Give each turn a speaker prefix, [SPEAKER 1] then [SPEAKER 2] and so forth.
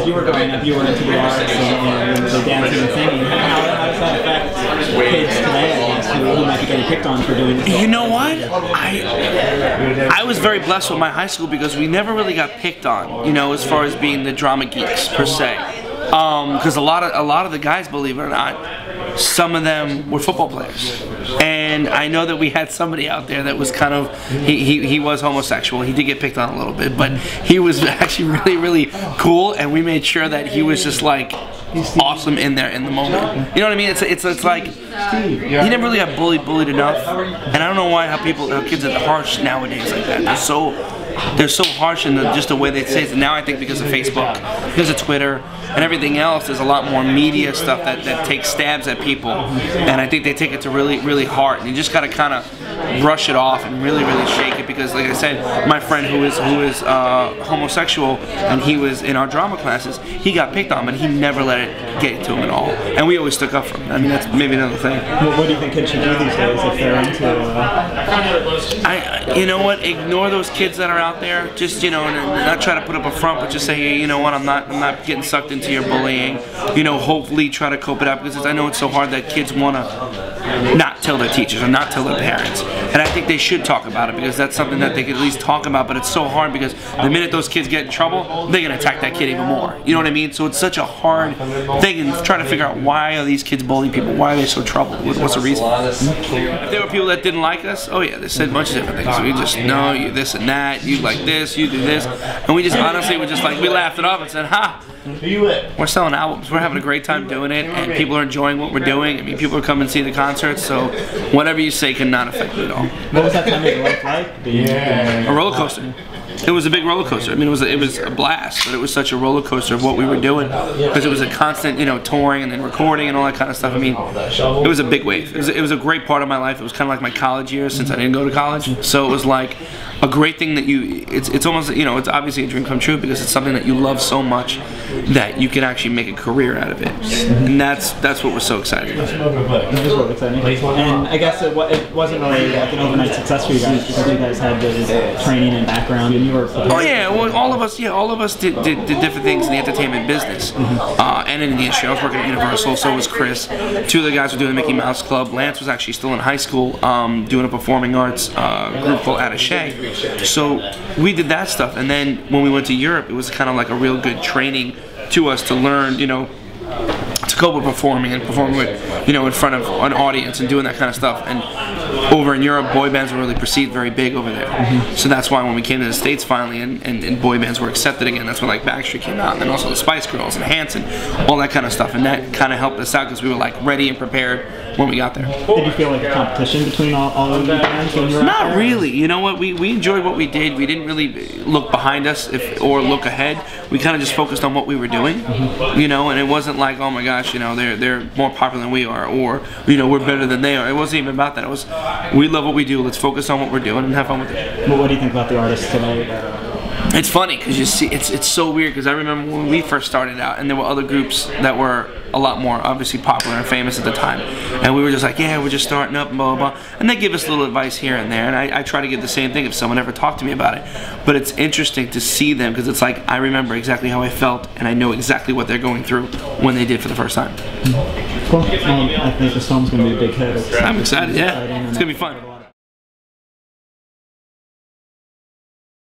[SPEAKER 1] as you were growing up, you were into the arts and the dancing and singing. How does that affect kids today, I guess, who might be getting picked on for doing this?
[SPEAKER 2] You know what? I was very blessed with my high school because we never really got picked on, you know, as far as being the drama geeks per se. Because a lot of the guys, believe it or not, some of them were football players, and I know that we had somebody out there that was kind of he was homosexual. He did get picked on a little bit, but he was actually really cool, and we made sure that he was just like awesome in there in the moment. You know what I mean? It's like he never really got bullied enough, and I don't know why how kids are harsh nowadays like that. They're so harsh in just the way they say it. And now I think because of Facebook, because of Twitter, and everything else, there's a lot more media stuff that takes stabs at people, and I think they take it to really hard. And you just got to kind of brush it off and really shake it, because, like I said, my friend who is homosexual, and he was in our drama classes, he got picked on, but he never let it get to him at all, and we always stuck up for him. I mean, that's maybe another thing.
[SPEAKER 1] Well, what do you think kids should do these days if they're into?
[SPEAKER 2] You know what? Ignore those kids that are out there. Just, you know, and not try to put up a front, but just say, hey, you know what? I'm not getting sucked into your bullying. You know, hopefully try to cope it up, because I know it's so hard that kids want to not tell their teachers or not tell their parents. And I think they should talk about it, because that's something that they could at least talk about. But it's so hard, because the minute those kids get in trouble, they're gonna attack that kid even more. You know what I mean? So it's such a hard thing, and trying to figure out why are these kids bullying people? Why are they so troubled? What's the reason? If there were people that didn't like us, oh yeah, they said a bunch of different things. We just know you this and that, you like this, you do this, and we just honestly were just like, we laughed it off and said, ha, we're selling albums, we're having a great time doing it, and people are enjoying what we're doing. I mean, people are coming to see the concerts, so whatever you say cannot affect me at all.
[SPEAKER 1] What was that time of your life like?
[SPEAKER 2] A roller coaster. It was a big roller coaster. I mean, it was a blast, but it was such a roller coaster of what we were doing, because it was a constant, you know, touring and then recording and all that kind of stuff. I mean, it was a big wave. It was a great part of my life. It was kind of like my college years, since I didn't go to college. So it was like a great thing that it's almost, you know, it's obviously a dream come true, because it's something that you love so much that you can actually make a career out of it. And that's what we're so excited about.
[SPEAKER 1] It is really exciting. And I guess it wasn't really like an overnight success for you guys, because you guys had the training and background, and you were.
[SPEAKER 2] Oh yeah, well, all of us did different things in the entertainment business, and in the industry. I was working at Universal, so was Chris. Two of the guys were doing the Mickey Mouse Club. Lance was actually still in high school, doing a performing arts group called Attaché. So we did that stuff, and then when we went to Europe, it was kind of like a real good training to us to learn, you know, to cope with performing and performing with, you know, in front of an audience and doing that kind of stuff. And over in Europe, boy bands were really perceived very big over there. So that's why when we came to the States finally, and boy bands were accepted again, that's when like Backstreet came out, and then also the Spice Girls and Hanson, all that kind of stuff. And that kind of helped us out, because we were like ready and prepared when we got there.
[SPEAKER 1] Did you feel like a competition between all of the bands when you were out there?
[SPEAKER 2] Not really. You know what? We enjoyed what we did. We didn't really look behind us or look ahead. We kind of just focused on what we were doing, you know, and it wasn't like, oh my gosh, you know, they're more popular than we are, or, you know, we're better than they are. It wasn't even about that. It was, we love what we do. Let's focus on what we're doing and have fun with it.
[SPEAKER 1] Well, what do you think about the artists today?
[SPEAKER 2] It's funny, because you see, it's so weird, because I remember when we first started out, and there were other groups that were a lot more obviously popular and famous at the time, and we were just like, yeah, we're just starting up and blah blah blah, and they give us little advice here and there, and I try to give the same thing if someone ever talked to me about it. But it's interesting to see them, because it's like I remember exactly how I felt, and I know exactly what they're going through when they did for the first time.
[SPEAKER 1] Cool. I think this film's going to be a big hit.
[SPEAKER 2] I'm excited, yeah. It's going to be fun.